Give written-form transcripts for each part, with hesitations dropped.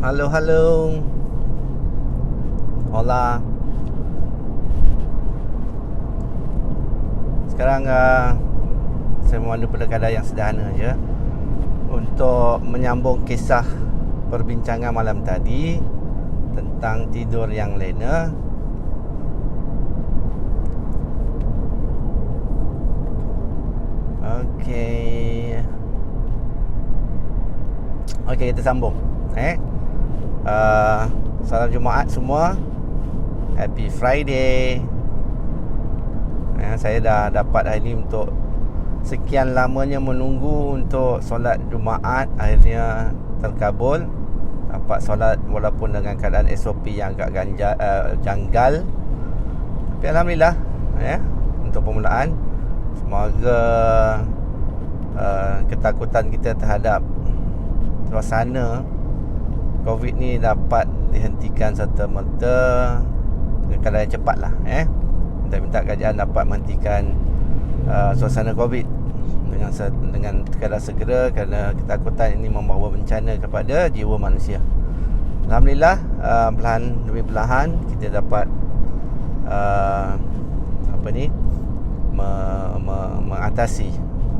Halo, halo. Hola. Sekarang saya memandu pada keadaan yang sederhana je untuk menyambung kisah perbincangan malam tadi tentang tidur yang lena. Okey, kita sambung. Salam Jumaat semua. Happy Friday. Saya dah dapat hari ni untuk sekian lamanya menunggu untuk solat Jumaat, akhirnya terkabul. Dapat solat walaupun dengan keadaan SOP yang agak janggal. Tapi alhamdulillah untuk permulaan. Semoga ketakutan kita terhadap suasana COVID ni dapat dihentikan serta-merta dengan keadaan yang cepat lah. Kita minta kerajaan dapat menghentikan suasana COVID dengan keadaan segera, kerana ketakutan ini membawa bencana kepada jiwa manusia. Alhamdulillah, perlahan demi perlahan kita dapat mengatasi.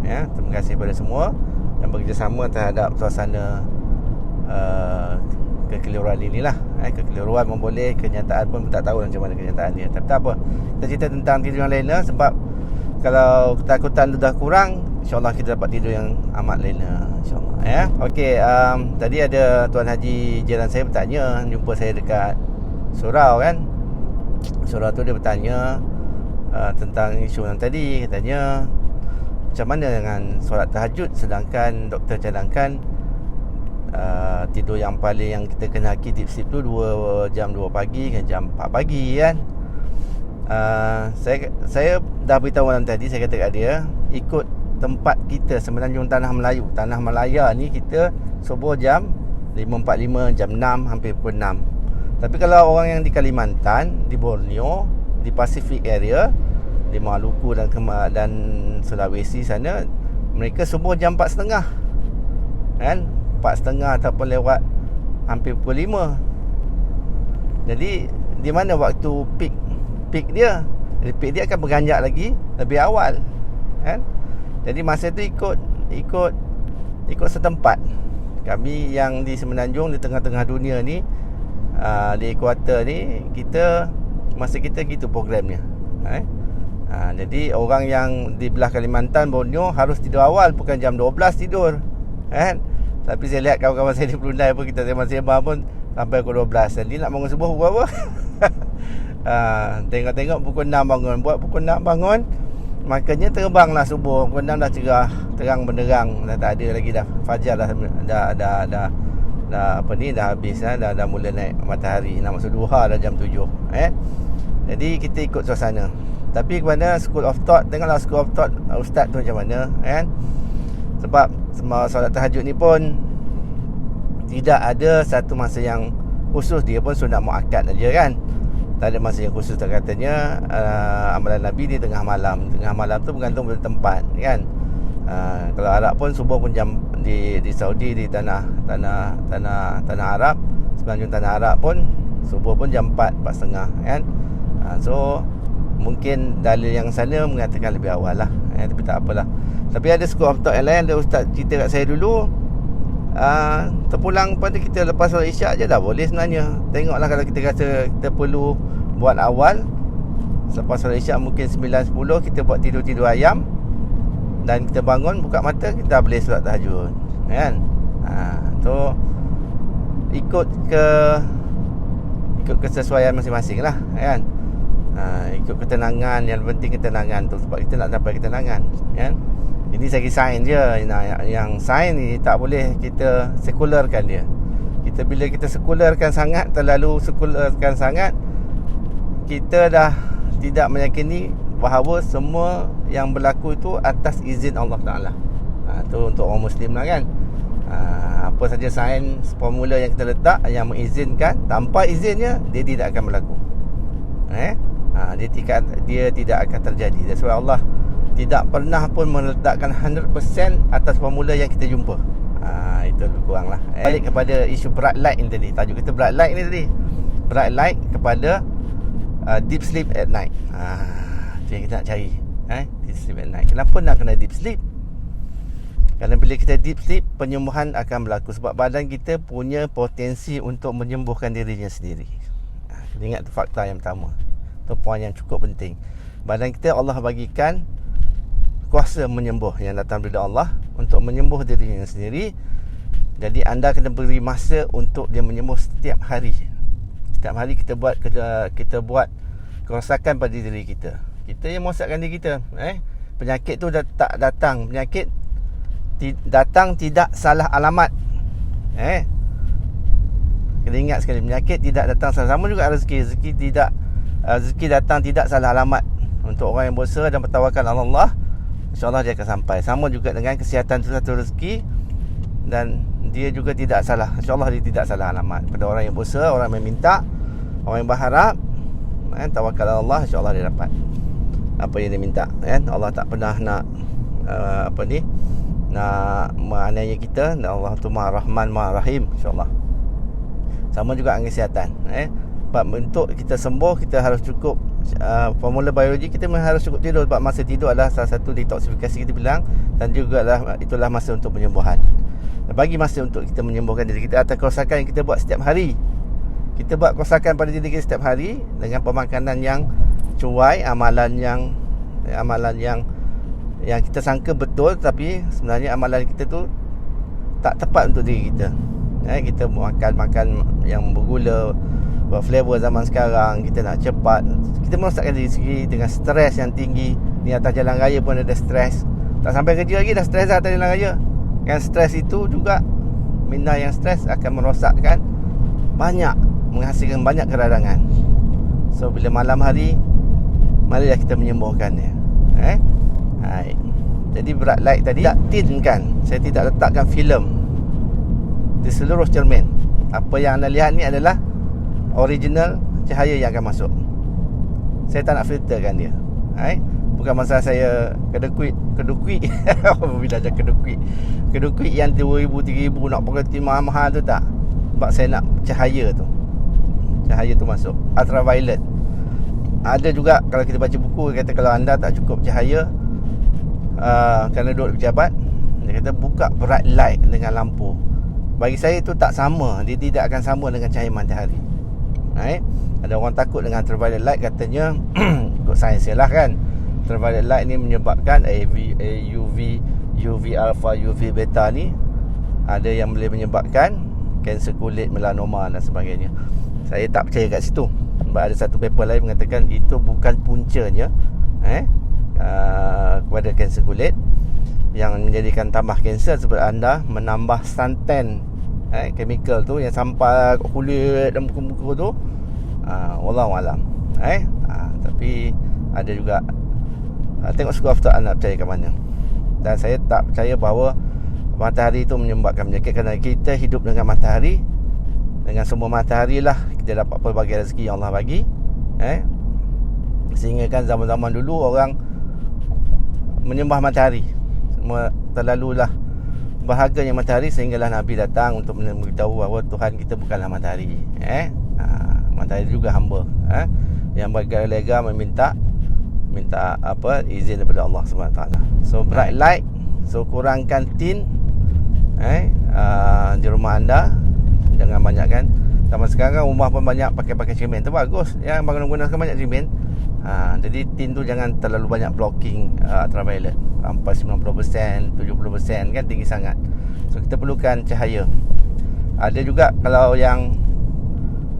Terima kasih kepada semua yang bekerjasama terhadap suasana kekeliruan inilah. Kekeliruan memboleh, kenyataan pun tak tahu macam mana kenyataan dia. Tapi tak apa, kita cerita tentang tidur yang lena, sebab kalau ketakutan tu dah kurang, InsyaAllah kita dapat tidur yang amat lena, InsyaAllah. Okey, tadi ada Tuan Haji jiran saya bertanya, jumpa saya dekat surau kan. Surau tu dia bertanya tentang isu yang tadi. Katanya, macam mana dengan solat tahajud, sedangkan doktor cadangkan tidur yang paling yang kita kena haki tip-tip tu jam 2 pagi ke jam 4 pagi kan. Saya dah beritahu malam tadi, saya kata kat dia, ikut tempat kita Semenanjung Tanah Melayu, Tanah Malaya ni, kita subuh jam 5.45, jam 6, hampir pukul 6. Tapi kalau orang yang di Kalimantan, di Borneo, di Pacific area, di Maluku dan Sulawesi sana, mereka subuh jam 4.30 kan, 4.30 ataupun lewat hampir pukul 5. Jadi di mana waktu peak dia? Jadi peak dia akan berganjak lagi lebih awal kan. Jadi masa tu ikut setempat. Kami yang di Semenanjung, di tengah-tengah dunia ni, di ekuator ni, masa kita gitu programnya. Jadi orang yang di belah Kalimantan, Borneo, harus tidur awal, bukan jam 12 tidur kan. Tapi saya lihat kawan-kawan saya di Brunei pun, kita sembang-sembang pun sampai pukul 12. Jadi nak bangun subuh pukul apa? Tengok-tengok pukul 6 bangun. Buat pukul 6 bangun, makanya terbanglah subuh. Pukul 6 dah cerah, terang benderang. Dah tak ada lagi dah. Fajar dah habis dah mula naik matahari. Nak masuk duha dah jam 7. Jadi kita ikut suasana. Tapi kepada school of thought, tengoklah school of thought ustaz tu macam mana kan. Sebab semua solat tahajud ni pun tidak ada satu masa yang khusus, dia pun sunat muakkad aja kan. Tak ada masa yang khusus. Tak katanya amalan Nabi di tengah malam. Tengah malam tu bergantung pada tempat kan. Kalau Arab pun subuh pun jam di Saudi, di tanah Arab, Semenanjung Tanah Arab pun subuh pun jam 4.30 kan. So mungkin dalil yang sana mengatakan lebih awal lah. Tapi tak apalah. Tapi ada school of thought yang lain. Ada ustaz cerita kat saya dulu, terpulang pada kita lepas solat isyak je dah boleh sebenarnya. Tengoklah kalau kita rasa kita perlu buat awal, selepas solat isyak mungkin 9.10 kita buat tidur-tidur ayam, dan kita bangun, buka mata, kita boleh solat tahajud kan. So ikut kesesuaian masing-masing lah kan. Ikut ketenangan. Yang penting ketenangan tu, sebab kita nak sampai ketenangan kan. Ini segi sains je. Yang sains ni tak boleh kita sekularkan dia. Bila kita sekularkan sangat, terlalu sekularkan sangat, kita dah tidak meyakini bahawa semua yang berlaku itu atas izin Allah Ta'ala. Tu untuk orang Muslim lah kan. Apa saja sains formula yang kita letak yang mengizinkan, tanpa izinnya dia tidak akan berlaku. Dia tidak akan terjadi. That's why Allah tidak pernah pun meletakkan 100% atas formula yang kita jumpa. Itu lebih kurang lah. Balik kepada isu bright light ni tadi. Tajuk kita bright light ni tadi. Bright light kepada deep sleep at night. Itu yang kita nak cari. Deep sleep at night. Kenapa nak kena deep sleep? Kerana bila kita deep sleep, penyembuhan akan berlaku. Sebab badan kita punya potensi untuk menyembuhkan dirinya sendiri. Ingat tu fakta yang pertama. Itu poin yang cukup penting. Badan kita Allah bagikan kuasa menyembuh yang datang daripada Allah untuk menyembuh dirinya sendiri. Jadi anda kena beri masa untuk dia menyembuh setiap hari. Setiap hari kita buat kerosakan pada diri kita. Kita yang merosakkan diri kita. Penyakit tu dah tak datang. Penyakit datang tidak salah alamat. Kena ingat sekali, penyakit tidak datang salah. Sama juga rezeki datang tidak salah alamat. Untuk orang yang berusaha dan bertawakal Allah, InsyaAllah dia akan sampai. Sama juga dengan kesihatan tu satu rezeki, dan dia juga tidak salah. InsyaAllah dia tidak salah alamat. Pada orang yang berusaha, orang yang meminta, orang yang berharap, tawakal Allah, InsyaAllah dia dapat apa yang dia minta. Allah tak pernah nak nak menganiaya kita. Dan Allah tu Maha Rahman, Maha Rahim, InsyaAllah. Sama juga dengan kesihatan. Sebab untuk kita sembuh, kita harus cukup formula biologi kita memang harus cukup tidur. Sebab masa tidur adalah salah satu detoksifikasi kita bilang. Dan juga itulah masa untuk penyembuhan. Bagi masa untuk kita menyembuhkan diri kita atas kerosakan yang kita buat setiap hari. Kita buat kerosakan pada diri kita setiap hari dengan pemakanan yang cuai, amalan yang kita sangka betul, tapi sebenarnya amalan kita tu tak tepat untuk diri kita. Kita makan yang bergula, berflavor zaman sekarang. Kita nak cepat, kita merosakkan diri sendiri dengan stres yang tinggi. Ni atas jalan raya pun ada stres. Tak sampai kerja lagi dah stres dah atas jalan raya. Yang stres itu juga, minda yang stres akan merosakkan banyak, menghasilkan banyak keradangan. So bila malam hari, marilah kita menyembuhkannya. Jadi bright light tadi tak tinkan. Saya tidak letakkan filem di seluruh cermin. Apa yang anda lihat ni adalah original cahaya yang akan masuk. Saya tak nak filterkan dia. Bukan masalah saya kedekuit bila ada kedekuit yang 2,000 3,000 nak pakai tim mahal tu, tak. Sebab saya nak cahaya tu masuk. Ultraviolet. Ada juga kalau kita baca buku, kata kalau anda tak cukup cahaya kerana duduk pejabat, dia kata buka bright light dengan lampu. Bagi saya itu tak sama. Dia tidak akan sama dengan cahaya matahari. Ada orang takut dengan ultraviolet light, katanya ikut sains lah kan. Ultraviolet light ni menyebabkan UV alpha, UV beta ni ada yang boleh menyebabkan kanser kulit, melanoma dan sebagainya. Saya tak percaya kat situ. Sebab ada satu paper lain mengatakan itu bukan puncanya kepada kanser kulit. Yang menjadikan tambah kanser sebab anda menambah santan chemical tu yang sampai kat kulit dan muka-muka tu. Wallahualam. Tapi ada juga tengok school of thought anda percaya ke mana. Dan saya tak percaya bahawa matahari itu menyebabkan penyakit, kerana kita hidup dengan matahari. Dengan semua matahari lah kita dapat pelbagai rezeki yang Allah bagi. Sehingga kan zaman-zaman dulu orang menyembah matahari. Semua terlalulah berharganya matahari, sehinggalah Nabi datang untuk memberitahu bahawa Tuhan kita bukanlah matahari. Matahari juga hamba. Yang berlega meminta izin daripada Allah SWT. So bright light. So kurangkan tin di rumah anda. Jangan banyak kan. Zaman sekarang rumah pun banyak pakai cermin. Tu bagus. Yang gunakan banyak cermin. Jadi tin tu jangan terlalu banyak blocking ultraviolet. Sampai 90%, 70% kan, tinggi sangat. So kita perlukan cahaya. Ada juga kalau yang,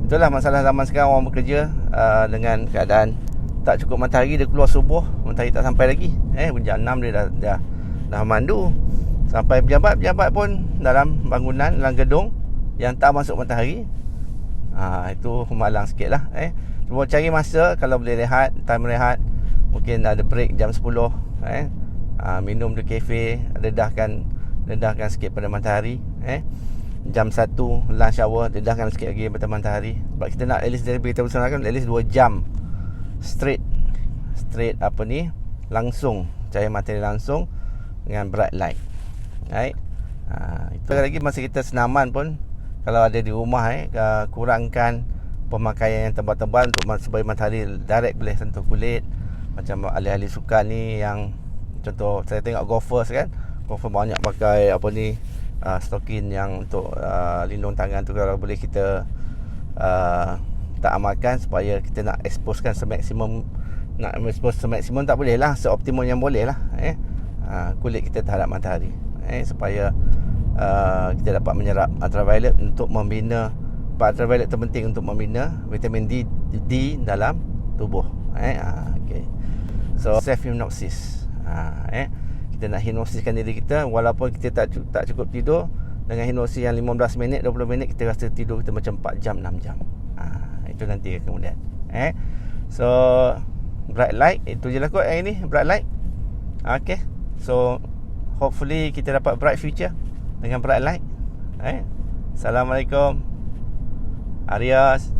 itulah masalah zaman sekarang, orang bekerja dengan keadaan tak cukup matahari. Dia keluar subuh, matahari tak sampai lagi. Jam 6 dia dah mandu. Sampai pejabat pun dalam bangunan, dalam gedung yang tak masuk matahari. Itu malang sikit lah. Cuba cari masa, kalau boleh rehat, time rehat. Mungkin ada break jam 10. Minum di kafe, redahkan sikit pada matahari. Jam 1 lunch hour, redahkan sikit lagi pada matahari. Sebab kita nak at least, dari berita usahakan at least 2 jam straight langsung, cahaya matahari langsung dengan bright light. Itu lagi masa kita senaman pun, kalau ada di rumah kurangkan pemakaian yang tebal-tebal untuk supaya matahari direct boleh sentuh kulit. Macam ahli-ahli sukan ni yang contoh saya tengok golfers kan, golfer banyak pakai apa ni, stokin yang untuk lindung tangan tu. Kalau boleh kita tak amalkan, supaya kita nak exposekan semaksimum, nak expose semaksimum tak boleh lah, seoptimum yang boleh lah kulit kita terhadap matahari, supaya kita dapat menyerap ultraviolet untuk membina. Ultraviolet terpenting untuk membina vitamin D dalam tubuh. Okay. So self hypnosis, kita nak hipnosiskan diri kita. Walaupun kita tak cukup tidur, dengan hipnosis yang 15 minit 20 minit, kita rasa tidur kita macam 4 jam 6 jam. Itu nanti kemudian. So bright light, itu je lah kot yang ini, bright light. Okay. So hopefully kita dapat bright future dengan bright light. Assalamualaikum. Adios.